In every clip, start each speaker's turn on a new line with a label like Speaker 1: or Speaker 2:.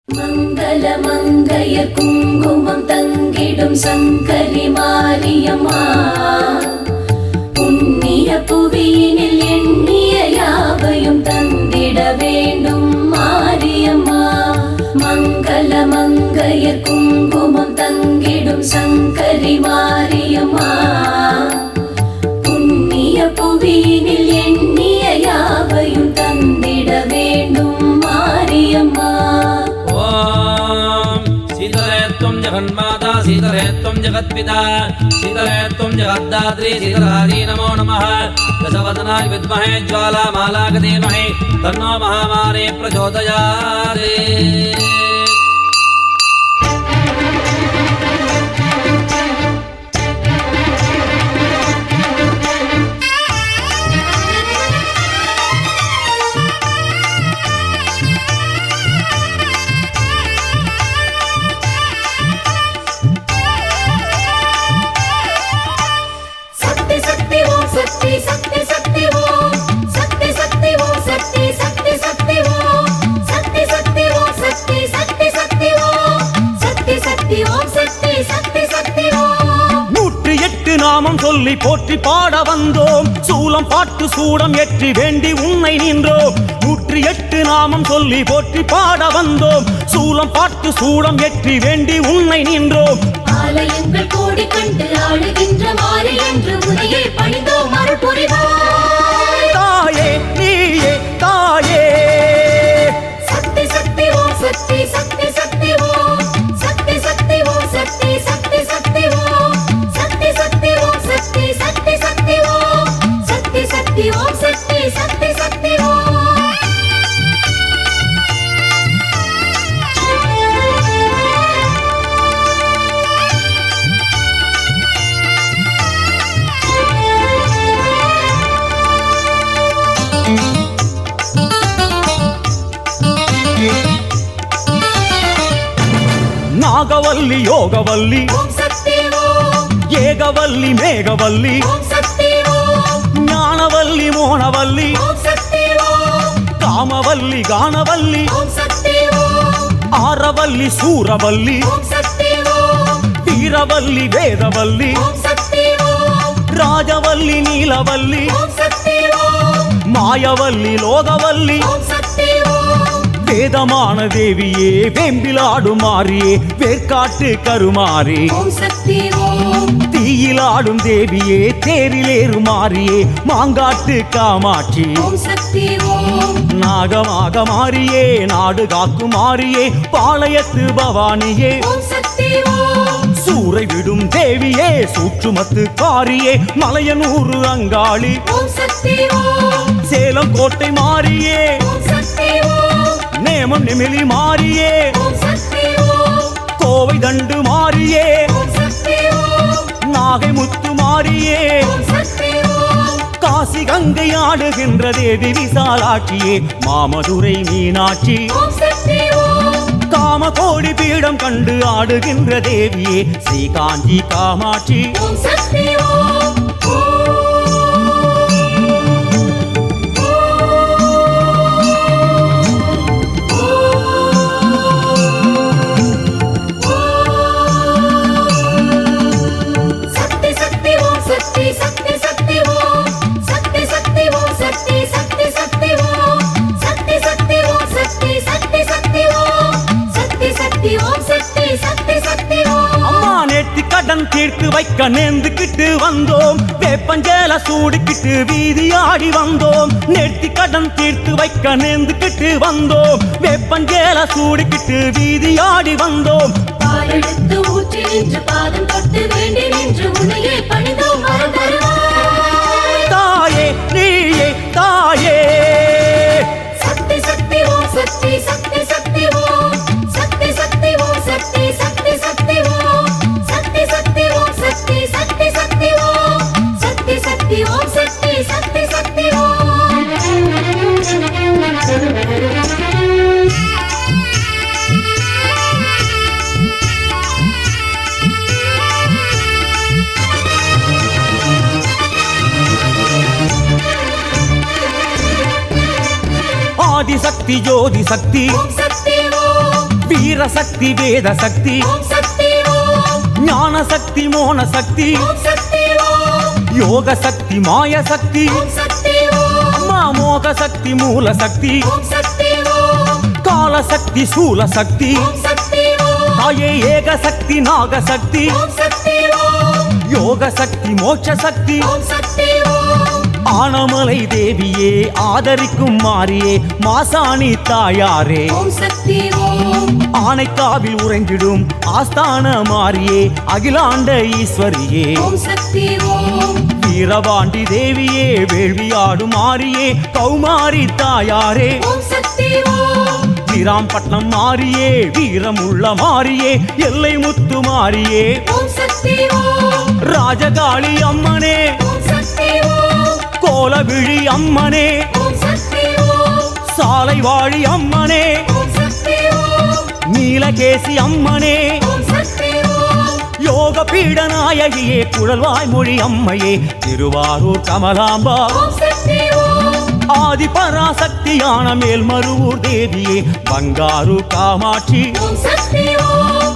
Speaker 1: மங்கள மங்கைய குங்குமம் தங்கிடும் சங்கரி மாரியம்மா, புண்ணிய புவியினில் எண்ணிய யாவையும் தந்திட வேண்டும் மாரியம்மா. மங்கள மங்கைய குங்குமம் தங்கிடும் சங்கரி மாரியம்மா, புண்ணிய புவியினில் எண்ணிய யாவையும் தந்திட வேண்டும் மாரியம்மா.
Speaker 2: जगन्माता शीतले त्वं जगत्पिता शीतले त्वं जगद्धात्री शीतलायै नमो नमः। दशवदनाय विद्महे ज्वालामालाय धीमहि तन्नो महामारी प्रचोदयात्।
Speaker 3: நாமம் சொல்லி போற்றி பாட வந்தோம், சூலம் பாட்டு சூடம் ஏற்றி வேண்டி உன்னை நின்றோம். 108 நாமம் சொல்லி போற்றி பாட வந்தோம், சூலம் பாட்டு சூடம் ஏற்றி வேண்டி உன்னை நின்றோம்.
Speaker 1: ஆலயங்கள் கோடி கண்டு ஆளுகின்ற மாறி என்று உனையே பணிந்தோம் அருள் புரிவாய்.
Speaker 3: தாயே நீயே தாயே
Speaker 1: சக்தி சக்தி ஓம் சக்தி சக்தி சக்தி ஓம் சக்தி சக்தி ஓம் சக்தி சக்தி சக்தி ஓம் சக்தி சக்தி ஓம் சக்தி சக்தி சக்தி ஓம் சக்தி சக்தி ஓம் சக்தி சக்தி சக்தி ஓம்.
Speaker 3: நாகவல்லி யோகவல்லி
Speaker 1: ஓம் சக்தி ஓம்
Speaker 3: ஏகவல்லி மேகவல்லி
Speaker 1: ஓம் சக்தி ஓம்
Speaker 3: ஞானவல்லி மோனவல்லி
Speaker 1: ஓம் சக்தி ஓம்
Speaker 3: காமவல்லி கானவல்லி
Speaker 1: ஓம் சக்தி ஓம்
Speaker 3: ஆரவல்லி சூரவல்லி
Speaker 1: ஓம் சக்தி ஓம்
Speaker 3: வீரவல்லி வேதவல்லி
Speaker 1: ஓம் சக்தி ஓம்
Speaker 3: ராஜவல்லி நீலவல்லி
Speaker 1: ஓம் சக்தி ஓம்
Speaker 3: மாயவல்லி லோகவல்லி
Speaker 1: ஓம் சக்தி ஓம்
Speaker 3: வேதமான தேவியே வேம்பிலாடும் மாறியே வேர்க்காட்டு கருமாறி
Speaker 1: ஓம் சக்தி ஓம்
Speaker 3: தீயிலாடும் தேவியே தேரிலேறு மாறியே மாங்காட்டு காமாட்சி
Speaker 1: ஓம் சக்தி ஓம்
Speaker 3: நாகமாக மாறியே நாடு காக்கும் மாறியே பாளையத்து பவானியே
Speaker 1: ஓம் சக்தி ஓம்
Speaker 3: சூறை விடும் தேவியே சூற்றுமத்து காரியே மலையனூறு அங்காளி
Speaker 1: ஓம் சக்தி ஓம்
Speaker 3: சேலம் கோட்டை மாறியே
Speaker 1: ஓம் சக்தி ஓம்
Speaker 3: நேமம் நிமிலி மாறியே
Speaker 1: ஓம் சக்தி ஓம்
Speaker 3: கோவை தண்டு மாறியே
Speaker 1: ஓம் சக்தி ஓம்
Speaker 3: நாகை முத்து மாறியே
Speaker 1: ஓம் சக்தி ஓம்
Speaker 3: காசி கங்கை ஆடுகின்ற தேவி விசாலாட்சியே மாமதுரை மீனாட்சி
Speaker 1: ஓம் சக்தி ஓம்
Speaker 3: காம கோடி பீடம் கண்டு ஆடுகின்ற தேவியே ஸ்ரீ காஞ்சி காமாட்சி
Speaker 1: ஓம் சக்தி ஓம்
Speaker 3: தீர்த்து வைக்க நேர்ந்துக்கிட்டு வந்தோம், வேப்பஞ்சேல சூடிக்கிட்டு வீதி ஆடி வந்தோம். நேர்த்தி கடன் தீர்த்து வைக்க நேர்ந்துக்கிட்டு வந்தோம், வேப்பஞ்சேல சூடிக்கிட்டு வீதி ஆடி வந்தோம்.
Speaker 1: பாலெடுத்து ஊற்றி நின்று பாதம் தொட்டு வேண்டி நின்று உன்னையே பணிந்தோம் வரம் தருவாய்.
Speaker 3: தாயே நீயே தாயே
Speaker 1: சக்தி சக்தி ஓம் சக்தி சக்தி சக்தி ஓம் சக்தி சக்தி ஓம் சக்தி சக்தி சக்தி ஓம் சக்தி சக்தி ஓம் சக்தி சக்தி சக்தி ஓம் சக்தி சக்தி ஓம் சக்தி சக்தி சக்தி ஓம்.
Speaker 3: ஆதிசக்தி ஜோதி சக்தி
Speaker 1: ஓம் சக்தி ஓம்
Speaker 3: சக்தி வேத சக்தி
Speaker 1: ஓம் சக்தி ஓம்
Speaker 3: ஞான சக்தி மோன சக்தி
Speaker 1: ஓம் சக்தி ஓம்
Speaker 3: யோக சக்தி மாய சக்தி
Speaker 1: ஓம் சக்தி ஓம்
Speaker 3: அம்மா மோக சக்தி மூல சக்தி
Speaker 1: ஓம் சக்தி ஓம்
Speaker 3: கால சக்தி சூல சக்தி
Speaker 1: ஓம் சக்தி ஓம்
Speaker 3: தாயே ஏக சக்தி நாக சக்தி
Speaker 1: ஓம் சக்தி ஓம்
Speaker 3: யோக சக்தி மோட்ச சக்தி
Speaker 1: ஓம் சக்தி ஓம்
Speaker 3: ஆனமலை தேவியே ஆதரிக்கும் மாரியே மாசாணி தாயாரே
Speaker 1: ஓம் சக்தி ஓம்
Speaker 3: ஆனைக்காவில் உறைந்திடும் ஆஸ்தான மாரியே அகிலாண்ட ஈஸ்வரியே
Speaker 1: ஓம் சக்தி ஓம்
Speaker 3: வீரபாண்டி தேவியே வேள்வியாடும் மாரியே கௌமாரி தாயாரே
Speaker 1: ஓம் சக்தி ஓம்
Speaker 3: வீராம்பட்டினம் மாரியே வீரமுள்ள மாரியே எல்லை முத்து மாரியே
Speaker 1: ஓம் சக்தி ஓம்
Speaker 3: ராஜகாளி அம்மனே
Speaker 1: ஓம் சக்தி ஓம்
Speaker 3: கோலவிழி அம்மனே
Speaker 1: ஓம் சக்தி ஓம்
Speaker 3: சாலை வாழி அம்மனே
Speaker 1: ஓம் சக்தி ஓம்
Speaker 3: நீலகேசி அம்மனே
Speaker 1: ஓம் சக்தி ஓம்
Speaker 3: யோக பீட நாயகியே குழல்வாய் மொழி அம்மையே திருவாரூர் கமலாம்பா
Speaker 1: ஓம் சக்தி ஓம்
Speaker 3: ஆதி பராசக்தியான மேல்மருவூர் தேவியே பங்காரு காமாட்சி
Speaker 1: ஓம் சக்தி ஓம்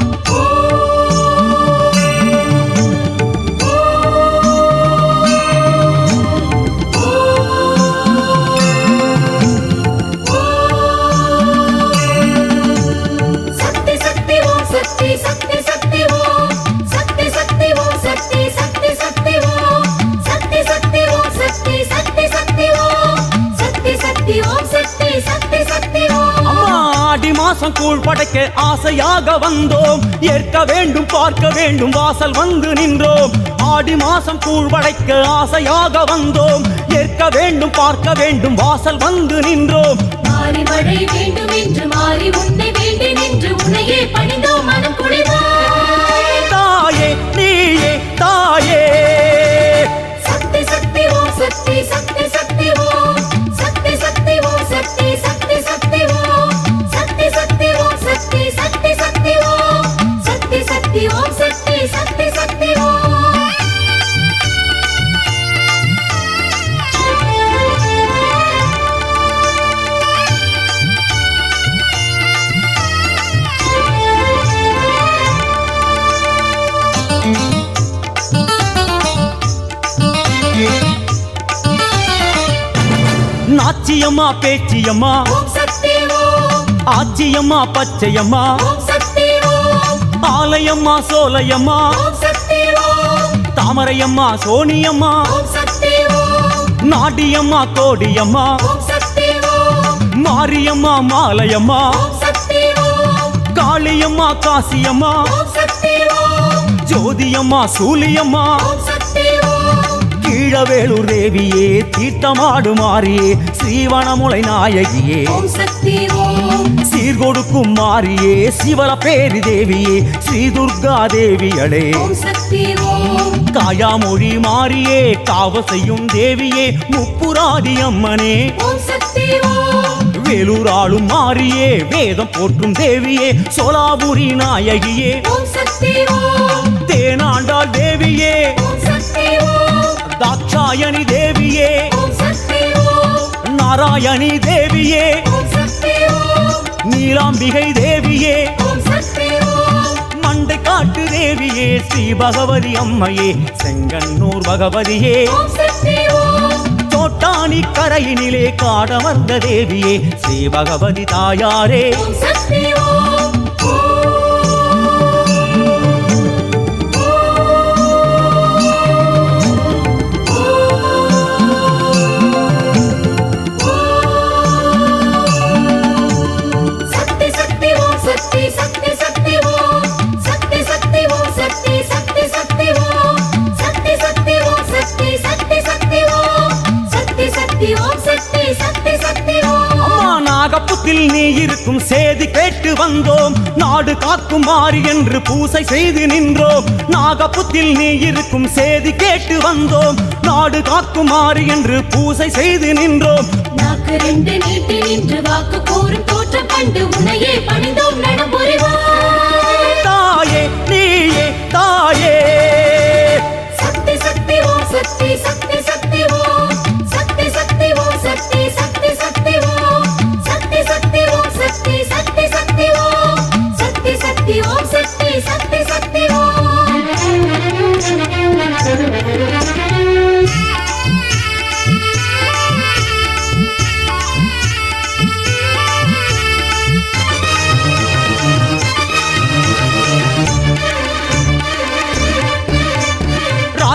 Speaker 1: சக்தி சக்தி ஓம் சக்தி சக்தி சக்தி ஓம் சக்தி சக்தி ஓம் சக்தி சக்தி சக்தி ஓம் சக்தி சக்தி ஓம் சக்தி சக்தி சக்தி ஓம் சக்தி சக்தி ஓம் சக்தி சக்தி சக்தி ஓம்
Speaker 3: அம்மா ஆடி மாசம் கூழ் படைக்க ஆசையாக வந்தோம் ஏற்க வேண்டும் பார்க்க வேண்டும் வாசல் வந்து நின்றோம் ஆடி மாசம் கூழ் படைக்க ஆசையாக வந்தோம் ஏற்க வேண்டும் பார்க்க வேண்டும் வாசல் வந்து நின்றோம்
Speaker 1: மாறி மழை வேண்டும் என்று மாறி உன்னை வேண்டி நின்று உன்னையே பணிந்தோம் மனம் குளிர்ந்தாய்
Speaker 3: தாயே நீயே தாயே
Speaker 1: சக்தி சக்தி ஓம் சக்தி சக்தி சக்தி ஓம் சக்தி சக்தி ஓம் சக்தி சக்தி சக்தி ஓம் சக்தி சக்தி ஓம் சக்தி சக்தி சக்தி ஓம் சக்தி சக்தி ஓம் சக்தி சக்தி சக்தி ஓம்
Speaker 3: நாச்சியம்மா பேச்சியம்மா
Speaker 1: ஓம் சக்தி ஓம்
Speaker 3: ஆச்சியம்மா பச்சையம்மா
Speaker 1: ஓம் சக்தி ஓம்
Speaker 3: ஆலயம்மா சோலையம்மா
Speaker 1: ஓம் சக்தி ஓம்
Speaker 3: தாமரையம்மா சோனியம்மா
Speaker 1: ஓம் சக்தி ஓம்
Speaker 3: நாடியம்மா கோடியம்மா
Speaker 1: ஓம் சக்தி ஓம்
Speaker 3: மாரியம்மா மாலையம்மா
Speaker 1: ஓம் சக்தி ஓம்
Speaker 3: காளியம்மா காசியம்மா
Speaker 1: ஓம் சக்தி ஓம்
Speaker 3: ஜோதியம்மா சூலியம்மா
Speaker 1: ஓம் சக்தி ஓம்
Speaker 3: கீழவேளூர் தேவியே தீர்த்தமாடு மாறியே ஸ்ரீவனமுலை நாயகியே
Speaker 1: ஓம் சக்தி ஓம்
Speaker 3: சீர்கொடுக்கும் மாறியே சிவல பேரி தேவியே ஸ்ரீ துர்கா தேவியளே
Speaker 1: ஓம் சக்தி ஓம்
Speaker 3: காயாமொழி மாறியே காவ செய்யும் தேவியே முப்புராதி அம்மனே
Speaker 1: ஓம் சக்தி ஓம்
Speaker 3: வேலூராளும் மாறியே வேதம் போற்றும் தேவியே சோலாபுரி நாயகியே
Speaker 1: ஓம் சக்தி ஓம்
Speaker 3: தேனாண்டாள் தேவியே
Speaker 1: ஓம் சக்தி ஓம்
Speaker 3: தாட்சாயணி தேவியே
Speaker 1: ஓம் சக்தி ஓம்
Speaker 3: நாராயணி தேவியே
Speaker 1: ஓம் சக்தி ஓம்
Speaker 3: நீலாம்பிகை தேவியே
Speaker 1: ஓம் சக்தி ஓம்
Speaker 3: மண்டை காட்டு தேவியே ஸ்ரீ பகவதி அம்மையே செங்கன்னூர் பகவதியே
Speaker 1: ஓம் சக்தி ஓம்
Speaker 3: தோட்டானி கரையினிலே காடமர்ந்த தேவியே ஸ்ரீ பகவதி தாயாரே
Speaker 1: ஓம் சக்தி ஓம் சக்தி சக்தி ஓம் சக்தி சக்தி சக்தி ஓம் சக்தி சக்தி ஓம் சக்தி சக்தி சக்தி ஓம் சக்தி சக்தி ஓம் சக்தி சக்தி சக்தி ஓம் சக்தி சக்தி ஓம் சக்தி சக்தி சக்தி ஓம்
Speaker 3: அம்மா நாகப்புத்தில் நீ இருக்கும் சேதி கேட்டு வந்தோம் நாடு காக்கும் மாறி என்று பூசை செய்து நின்றோம் நாகப்புத்தில் நீ இருக்கும் சேதி கேட்டு வந்தோம் நாடு காக்கும் மாறி என்று பூசை செய்து நின்றோம்
Speaker 1: நாக்கு ரெண்டு நீட்டி நின்று வாக்கு கூறும் தோற்றம் கண்டு உன்னையே பணிந்தோம் நடம் புரிவாய்
Speaker 3: தாயே நீயே தாயே
Speaker 1: சக்தி சக்தி ஓம் சக்தி சக்தி சக்தி ஓம் சக்தி சக்தி ஓம் சக்தி சக்தி சக்தி ஓம் சக்தி சக்தி ஓம் சக்தி சக்தி சக்தி ஓம் சக்தி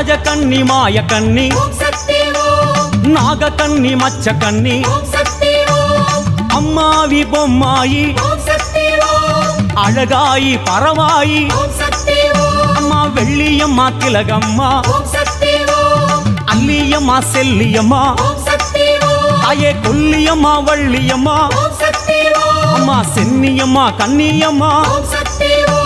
Speaker 3: ராஜகன்னி மாயக்கன்னி
Speaker 1: ஓம் சக்தி ஓம்
Speaker 3: நாகக்கன்னி மச்சக்கன்னி
Speaker 1: ஓம் சக்தி ஓம்
Speaker 3: அம்மாவி பொம்மாயி
Speaker 1: ஓம் சக்தி ஓம்
Speaker 3: அழகாயி பரவாயி
Speaker 1: ஓம் சக்தி ஓம்
Speaker 3: அம்மா வெள்ளியம்மா திலகம்மா
Speaker 1: ஓம் சக்தி ஓம்
Speaker 3: அல்லியம்மா செல்லியம்மா
Speaker 1: ஓம் சக்தி ஓம்
Speaker 3: தாயே கொல்லியம்மா வள்ளியம்மா
Speaker 1: ஓம் சக்தி ஓம்
Speaker 3: அம்மா சென்னியம்மா கன்னியம்மா
Speaker 1: ஓம் சக்தி ஓம்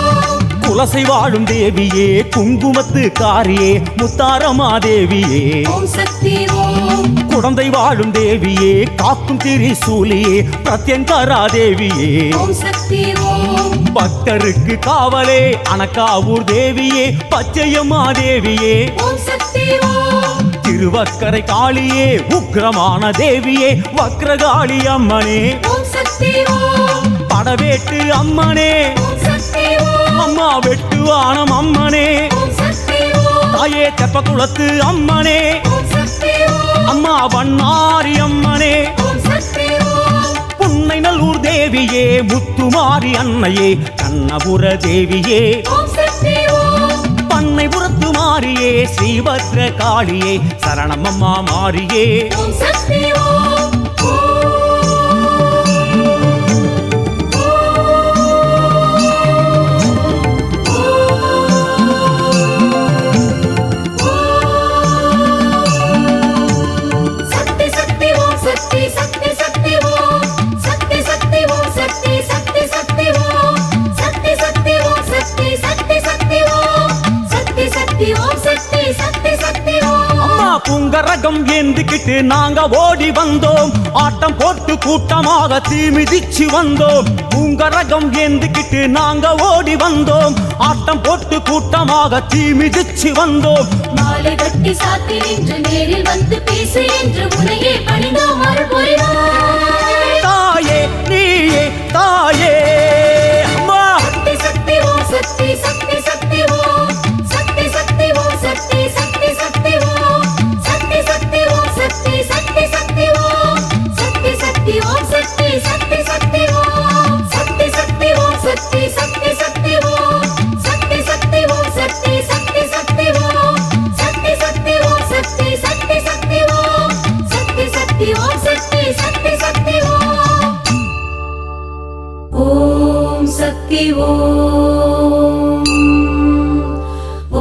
Speaker 3: குலசை வாழும் தேவியே குங்குமத்து காரியே முத்தாரமா தேவியே
Speaker 1: ஓம் சக்தி ஓம்
Speaker 3: குழந்தை வாழும் தேவியே காக்கும் திரிசூலியே பிரத்யங்கரா தேவியே
Speaker 1: ஓம் சக்தி ஓம்
Speaker 3: பக்தருக்கு காவலே அனக்காவூர் தேவியே பச்சையம்மா தேவியே
Speaker 1: ஓம் சக்தி ஓம்
Speaker 3: திருவக்கரை காளியே உக்கிரமான தேவியே வக்ரகாளி அம்மனே
Speaker 1: ஓம் சக்தி ஓம்
Speaker 3: படவேட்டு அம்மனே
Speaker 1: ஓம் சக்தி ஓம்
Speaker 3: அம்மா வெட்டுவானம் அம்மனே
Speaker 1: ஓம் சக்தி ஓம்
Speaker 3: தாயே தெப்பக்குளத்து அம்மனே
Speaker 1: ஓம் சக்தி ஓம்
Speaker 3: அம்மா வண்ணாரி அம்மனே
Speaker 1: ஓம் சக்தி ஓம்
Speaker 3: புன்னை நல்லூர் தேவியே முத்துமாரி அன்னையே கண்ணபுர தேவியே
Speaker 1: ஓம் சக்தி ஓம்
Speaker 3: பண்ணைபுரத்து மாரியே ஸ்ரீபத்ர காளியே சரணமம்மா மாரியே
Speaker 1: ஓம் சக்தி ஓம் சக்தி சக்தி ஓம் சக்தி சக்தி சக்தி ஓம் சக்தி சக்தி ஓம் சக்தி சக்தி சக்தி ஓம் சக்தி சக்தி ஓம் சக்தி சக்தி சக்தி ஓம் சக்தி சக்தி ஓம் சக்தி சக்தி சக்தி ஓம்
Speaker 3: அம்மா புங்கரகம் ஏந்திக்கிட்டு நாங்க ஓடி வந்தோம் ஆட்டம் போட்டு கூட்டமாக தீ மிதிச்சு வந்தோம் புங்கரகம் ஏந்திக்கிட்டு நாங்க ஓடி வந்தோம் ஆட்டம் போட்டு கூட்டமாக தீ மிதிச்சு வந்தோம்
Speaker 1: மாலை கட்டி சாத்தி நின்று நேரில் வந்து பேசு என்று உனையே பணிந்தோம் அருள் புரிவாய்
Speaker 3: தாயே நீயே தாயே அம்மா
Speaker 1: சக்தி சக்தி ஓம் சக்தி சக்தி சக்தி ஓம் சக்தி சக்தி ஓம் சக்தி சக்தி சக்தி ஓம் சக்தி சக்தி ஓம் சக்தி சக்தி சக்தி ஓம் சக்தி சக்தி ஓம் சக்தி சக்தி சக்தி ஓம் சக்தி சக்தி ஓம் சக்தி சக்தி சக்தி ஓம் சக்தி சக்தி ஓம் சக்தி சக்தி சக்தி ஓம் சக்தி சக்தி ஓம் சக்தி சக்தி சக்தி ஓம் சக்தி சக்தி ஓம் சக்தி சக்தி சக்தி ஓம் ஓம் சக்தி ஓம்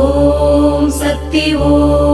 Speaker 1: ஓம் சக்தி ஓம்